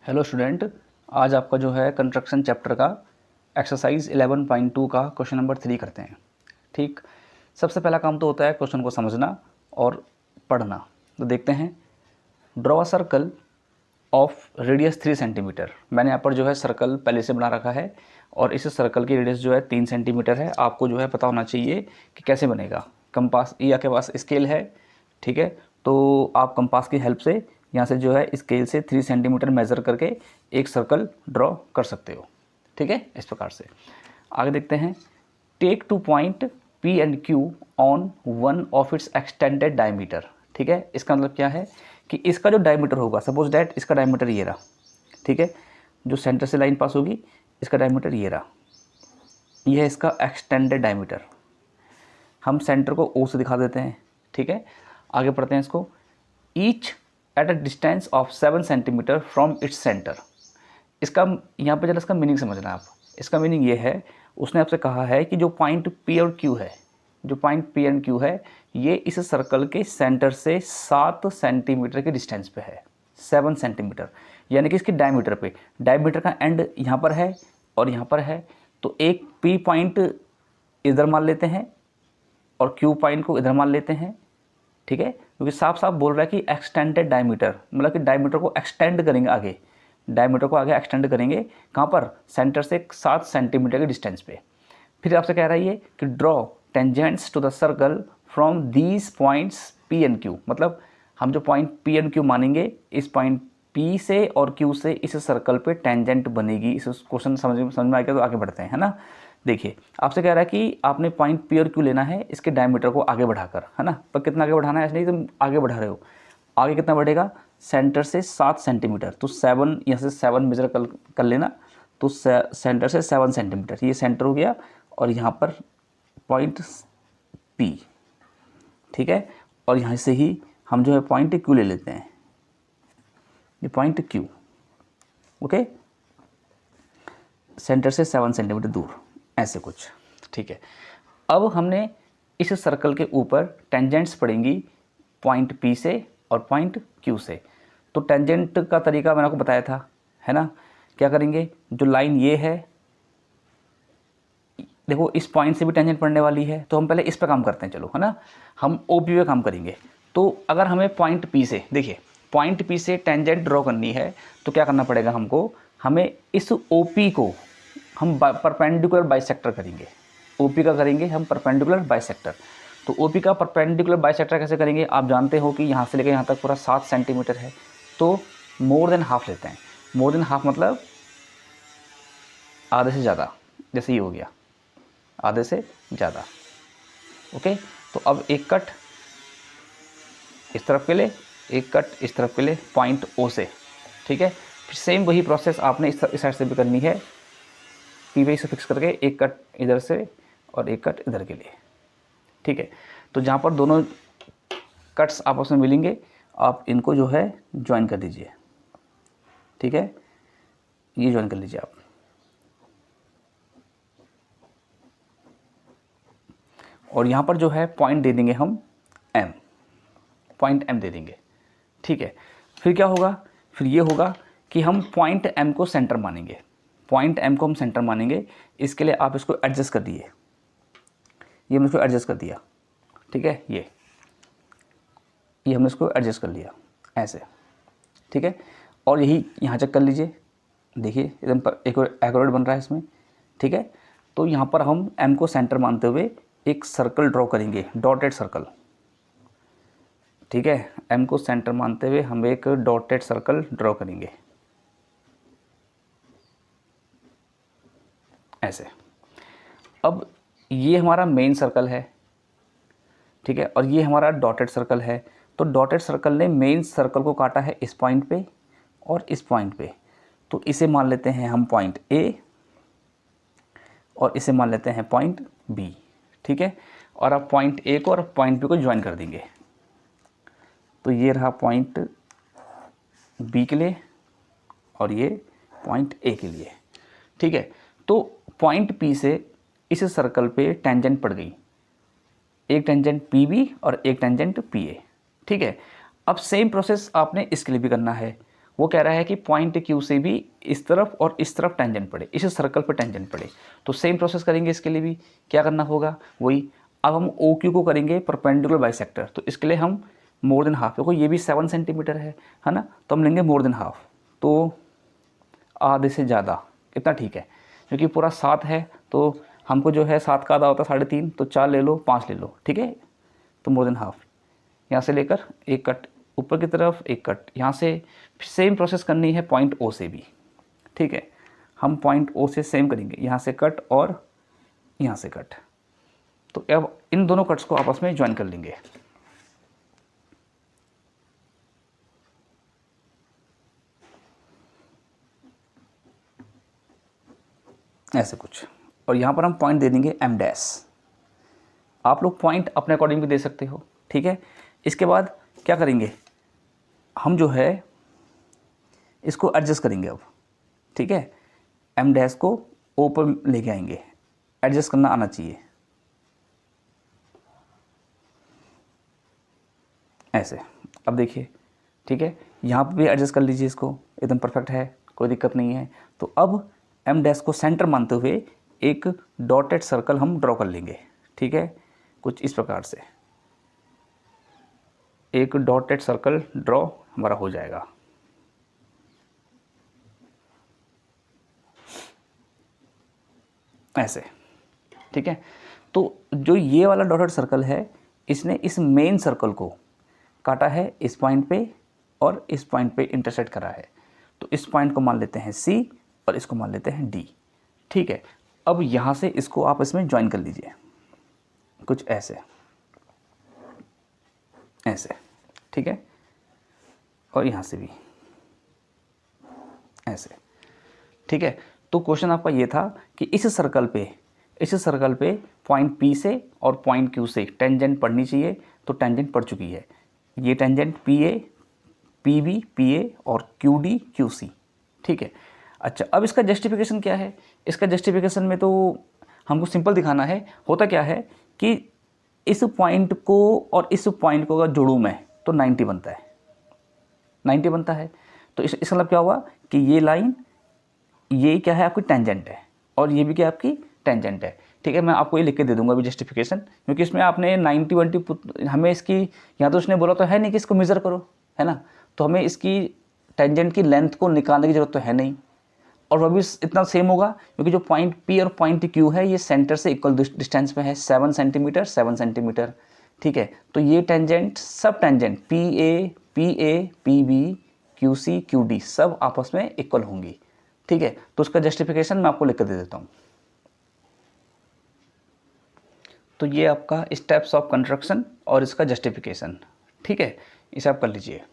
Hello student, आज आपका जो है कंस्ट्रक्शन चैप्टर का एक्सरसाइज 11.2 का क्वेश्चन नंबर 3 करते हैं। ठीक, सबसे पहला काम तो होता है क्वेश्चन को समझना और पढ़ना। तो देखते हैं, draw a circle of radius 3 centimetre. मैंने यहाँ पर जो है सर्कल पहले से बना रखा है और इस सर्कल की रेडियस जो है 3 सेंटीमीटर है। आपको जो है पता होना चाहिए कि कैसे बनेगा। कंपास या के पास स्केल है, ठीक है, तो आप कंपास की हेल्प से यहाँ से जो है स्केल से 3 सेंटीमीटर मेज़र करके एक सर्कल ड्रॉ कर सकते हो। ठीक है, इस प्रकार से आगे देखते हैं। Take 2 point P and Q on one of its extended diameter. ठीक है, इसका मतलब क्या है कि इसका जो डायमीटर होगा, सपोज डैट इसका डायमीटर ये रहा, ठीक है, जो सेंटर से लाइन पास होगी इसका डायमीटर ये रहा, ये है इसका एक्सटेंडेड डायमीटर। हम सेंटर को ओ से दिखा देते हैं। ठीक है, आगे पढ़ते हैं इसको। Each at a distance of 7 centimetre from its centre. इसका यहाँ पे जरा इसका मीनिंग समझना आप। इसका मीनिंग ये है, उसने आपसे कहा है कि जो पॉइंट पी और क्यू है, जो पॉइंट पी एंड क्यू है, ये इस सर्कल के सेंटर से 7 सेंटीमीटर के डिस्टेंस पे है। 7 सेंटीमीटर यानी कि इसके डायमीटर पे, डायमीटर का एंड यहाँ पर है और यहाँ पर है, तो एक पी पॉइंट इधर मान लेते हैं और क्यू पॉइंट को इधर मान लेते हैं। ठीक है, क्योंकि साफ साफ बोल रहा है कि एक्सटेंडेड डायमीटर, मतलब कि डायमीटर को एक्सटेंड करेंगे आगे, डायमीटर को आगे एक्सटेंड करेंगे कहाँ पर, सेंटर से 7 सेंटीमीटर के डिस्टेंस पे। फिर आपसे कह रहा है ये कि draw tangents to the circle from these points P and Q. मतलब हम जो पॉइंट पी एंड क्यू मानेंगे, इस पॉइंट पी से और क्यू से इस सर्कल पे टेंजेंट बनेगी। इस क्वेश्चन समझ में आएगा तो आगे बढ़ते हैं, है ना। देखिए, आपसे कह रहा है कि आपने पॉइंट पी और क्यू लेना है, इसके डायमीटर को आगे बढ़ाकर, है ना। पर कितना आगे बढ़ाना है, ऐसे नहीं तुम आगे बढ़ा रहे हो। आगे कितना बढ़ेगा, सेंटर से 7 सेंटीमीटर, तो 7 यहाँ से 7 मेजर कर लेना, तो सेंटर से 7 सेंटीमीटर, ये सेंटर हो गया और यहाँ पर पॉइंट पी। ठीक है, और यहाँ से ही हम जो है पॉइंट क्यू ले लेते हैं, ये पॉइंट क्यू, ओके, सेंटर से 7 सेंटीमीटर दूर, ऐसे कुछ। ठीक है, अब हमने इस सर्कल के ऊपर टेंजेंट्स पड़ेंगी पॉइंट पी से और पॉइंट क्यू से। तो टेंजेंट का तरीका मैंने आपको बताया था, है ना। क्या करेंगे, जो लाइन ये है, देखो इस पॉइंट से भी टेंजेंट पड़ने वाली है, तो हम पहले इस पर काम करते हैं, चलो, है ना। हम ओ पी पे काम करेंगे। तो अगर हमें पॉइंट पी से, देखिए पॉइंट पी से टेंजेंट ड्रॉ करनी है, तो क्या करना पड़ेगा हमको, हमें इस ओ पी को हम परपेंडिकुलर बाइसेक्टर करेंगे। ओ पी का करेंगे हम परपेंडिकुलर बाइसेक्टर। तो ओ पी का परपेंडिकुलर बाइसेक्टर कैसे करेंगे, आप जानते हो कि यहाँ से लेकर यहाँ तक पूरा 7 सेंटीमीटर है, तो मोर देन हाफ लेते हैं। मोर देन हाफ मतलब आधे से ज़्यादा, जैसे ये हो गया आधे से ज़्यादा, ओके। तो अब एक कट इस तरफ के लिए, एक कट इस तरफ के लिए पॉइंट ओ से। ठीक है, फिर सेम वही प्रोसेस आपने इस साइड से भी करनी है, पी पे से फिक्स करके एक कट इधर से और एक कट इधर के लिए। ठीक है, तो जहाँ पर दोनों कट्स आपस में मिलेंगे, आप इनको जो है ज्वाइन कर दीजिए। ठीक है, ये ज्वाइन कर लीजिए आप। और यहाँ पर जो है पॉइंट दे देंगे हम एम, पॉइंट एम दे देंगे। ठीक है, फिर क्या होगा, फिर ये होगा कि हम पॉइंट एम को सेंटर मानेंगे। पॉइंट एम को हम सेंटर मानेंगे, इसके लिए आप इसको एडजस्ट कर दिए, ये हमने इसको एडजस्ट कर दिया। ठीक है, ये हमने इसको एडजस्ट कर लिया ऐसे। ठीक है, और यही यहाँ चेक कर लीजिए, देखिए एकदम एक्यूरेट बन रहा है इसमें। ठीक है, तो यहाँ पर हम एम को सेंटर मानते हुए एक सर्कल ड्रॉ करेंगे, डॉटेड सर्कल। ठीक है, एम को सेंटर मानते हुए हम एक डॉटेड सर्कल ड्रॉ करेंगे ऐसे। अब ये हमारा मेन सर्कल है, ठीक है, और ये हमारा डॉटेड सर्कल है। तो डॉटेड सर्कल ने मेन सर्कल को काटा है इस पॉइंट पे और इस पॉइंट पे, तो इसे मान लेते हैं हम पॉइंट ए और इसे मान लेते हैं पॉइंट बी। ठीक है, और अब पॉइंट ए को और पॉइंट बी को ज्वाइन कर देंगे, तो ये रहा पॉइंट बी के लिए और ये पॉइंट ए के लिए। ठीक है, तो पॉइंट पी से इस सर्कल पे टेंजेंट पड़ गई, एक टेंजेंट पी बी और एक टेंजेंट पी ए। ठीक है, अब सेम प्रोसेस आपने इसके लिए भी करना है। वो कह रहा है कि पॉइंट क्यू से भी इस तरफ और इस तरफ टेंजेंट पड़े, इस सर्कल पर टेंजेंट पड़े। तो सेम प्रोसेस करेंगे इसके लिए भी। क्या करना होगा, वही। अब हम ओ क्यू को करेंगे परपेंडिकुलर बाइसेक्टर, तो इसके लिए हम मोर देन हाफ, देखो ये भी 7 सेंटीमीटर है ना, तो हम लेंगे मोर देन हाफ, तो आधे से ज़्यादा, इतना ठीक है। क्योंकि पूरा 7 है तो हमको जो है 7 का आधा होता है 3.5, तो 4 ले लो, 5 ले लो, ठीक है। तो मोर देन हाफ यहाँ से लेकर एक कट ऊपर की तरफ, एक कट यहाँ से। सेम प्रोसेस करनी है पॉइंट ओ से भी, ठीक है। हम पॉइंट ओ से सेम करेंगे, यहाँ से कट और यहाँ से कट। तो अब इन दोनों कट्स को आपस में ज्वाइन कर लेंगे, ऐसे कुछ। और यहाँ पर हम पॉइंट दे देंगे एम डैश। आप लोग पॉइंट अपने अकॉर्डिंग भी दे सकते हो, ठीक है। इसके बाद क्या करेंगे, हम जो है इसको एडजस्ट करेंगे अब, ठीक है। एम डैश को ओ पर लेके आएंगे, एडजस्ट करना आना चाहिए, ऐसे। अब देखिए, ठीक है, यहाँ पर भी एडजस्ट कर लीजिए इसको, एकदम परफेक्ट है, कोई दिक्कत नहीं है। तो अब एम डैश को सेंटर मानते हुए एक डॉटेड सर्कल हम ड्रॉ कर लेंगे, ठीक है। कुछ इस प्रकार से एक डॉटेड सर्कल ड्रॉ हमारा हो जाएगा, ऐसे, ठीक है। तो जो ये वाला डॉटेड सर्कल है, इसने इस मेन सर्कल को काटा है इस पॉइंट पे और इस पॉइंट पे इंटरसेक्ट करा है। तो इस पॉइंट को मान लेते हैं सी और इसको मान लेते हैं डी, ठीक है। अब यहाँ से इसको आप इसमें ज्वाइन कर लीजिए, कुछ ऐसे, ऐसे, ठीक है। और यहाँ से भी ऐसे, ठीक है। तो क्वेश्चन आपका ये था कि इस सर्कल पे पॉइंट पी से और पॉइंट क्यू से टेंजेंट पड़नी चाहिए, तो टेंजेंट पड़ चुकी है। ये tangent P A, P B, P A और क्यू डी, क्यू सी, ठीक है। अच्छा, अब इसका जस्टिफिकेशन क्या है, इसका जस्टिफिकेशन में तो हमको सिंपल दिखाना है। होता क्या है कि इस पॉइंट को और इस पॉइंट को अगर जोड़ूँ मैं तो 90 बनता है, 90 बनता है। तो इसका मतलब क्या हुआ कि ये लाइन, ये क्या है, आपकी टेंजेंट है, और ये भी क्या आपकी टेंजेंट है, ठीक है। मैं आपको ये लिख के दे दूंगा अभी जस्टिफिकेशन, क्योंकि इसमें आपने 90 20 हमें इसकी, यहाँ तो उसने बोला तो है नहीं कि इसको मेज़र करो, है ना। तो हमें इसकी टेंजेंट की लेंथ को निकालने की जरूरत तो है नहीं, और वह भी इतना सेम होगा क्योंकि जो पॉइंट पी और पॉइंट क्यू है ये सेंटर से इक्वल डिस्टेंस में है, 7 सेंटीमीटर 7 सेंटीमीटर, ठीक है। तो ये टेंजेंट, सब tangent P A, P B, Q C, Q D सब आपस में इक्वल होंगी, ठीक है। तो उसका जस्टिफिकेशन मैं आपको लिख कर दे देता हूँ। तो ये आपका स्टेप्स ऑफ कंस्ट्रक्शन और इसका जस्टिफिकेशन, ठीक है, इसे आप कर लीजिए।